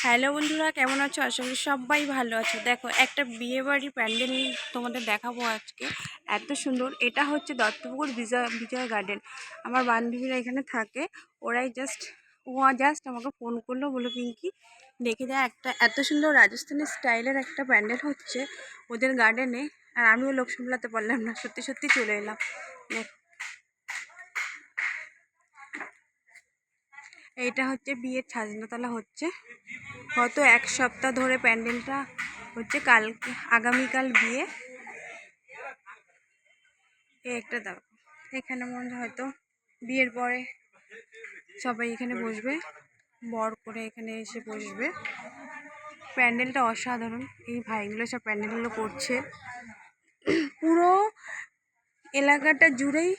Hello বন্ধুরা, কেমন আছো? আশা করি সবাই ভালো আছো। দেখো, একটা বিয়ে বাড়ির প্যান্ডেল তোমাদের দেখাবো আজকে। এত সুন্দর। এটা হচ্ছে দত্তপুকুর বিজয় গার্ডেন। আমার বান্ধবীরা এখানে থাকে। ওরাই জাস্ট আমাকে ফোন করলো, বললো পিঙ্কি দেখে যায় একটা এত সুন্দর রাজস্থানি স্টাইলের একটা প্যান্ডেল হচ্ছে ওদের গার্ডেনে। আর আমিও লোক সামলাতে পারলাম না, সত্যি সত্যি চলে এলাম। এইটা হচ্ছে বিয়ের ছাজনাতলা হচ্ছে। গত এক সপ্তাহ ধরে প্যান্ডেলটা হচ্ছে। আগামীকাল বিয়ে। একটা দাও, এখানে মনে হয় হয়তো বিয়ের পরে সবাই এখানে বসবে, বর করে এখানে এসে বসবে। প্যান্ডেলটা অসাধারণ। এই ভাইগুলো সব প্যান্ডেলগুলো করছে পুরো এলাকাটা জুড়েই,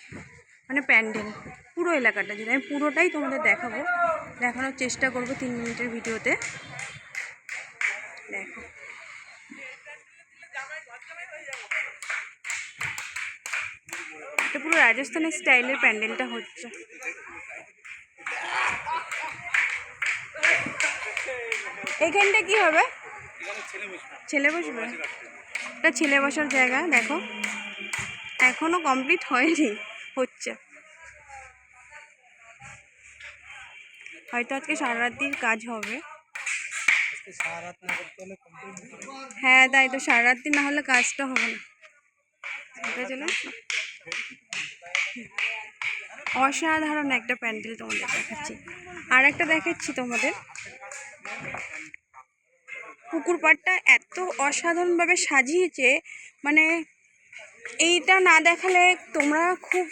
মানে প্যান্ডেল পুরো এলাকাটা জুড়ে। আমি পুরোটাই তোমাদের দেখানোর চেষ্টা করবো 3 মিনিটের ভিডিওতে। দেখো, এটা পুরো রাজস্থানের স্টাইলের প্যান্ডেলটা হচ্ছে। এইখানটা কি হবে? ছেলে বসবে। এটা ছেলে বসার জায়গা। দেখো, এখনো কমপ্লিট হয়নি, হচ্ছে। হয়তো আজকে সারা রাত্রির কাজ হবে। হ্যাঁ, তাই তো, সারা রাত্রি না হলে কাজটা হবে না। চলো, অসাধারণ একটা প্যান্ডেল তোমাদের দেখাচ্ছি। আর একটা দেখাচ্ছি তোমাদের। পুকুর পাড়টা এত অসাধারণভাবে সাজিয়েছে, মানে এইটা না দেখালে তোমরা খুব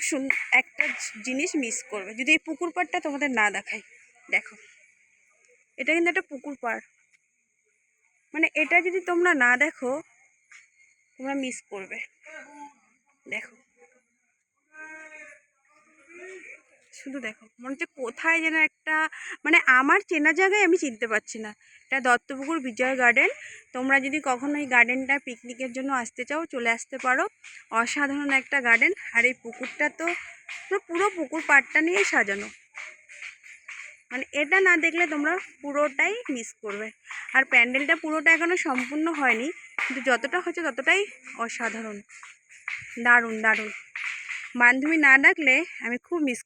একটা জিনিস মিস করবে যদি এই পুকুর পাড়টা তোমাদের না দেখায়। দেখো, এটা কিন্তু একটা পুকুর পাড়, মানে এটা যদি তোমরা না দেখো তোমরা মিস করবে। দেখো, শুধু দেখো, মনে হচ্ছে কোথায় যেন একটা, মানে আমার চেনা জায়গায় আমি চিনতে পারছি না। এটা দত্তপুকুর বিজয় গার্ডেন। তোমরা যদি কখনো এই গার্ডেনটা পিকনিকের জন্য আসতে চাও, চলে আসতে পারো। অসাধারণ একটা গার্ডেন। আর এই পুকুরটা তো পুরো পুকুর পাড়টা নিয়ে সাজানো, মানে এটা না দেখলে তোমরা পুরোটাই মিস করবে। আর প্যান্ডেলটা পুরোটা এখনো সম্পূর্ণ হয়নি, কিন্তু যতটা হচ্ছে ততটাই অসাধারণ। দারুণ দারুণ। বান্ধবী না ডাকলে আমি খুব মিস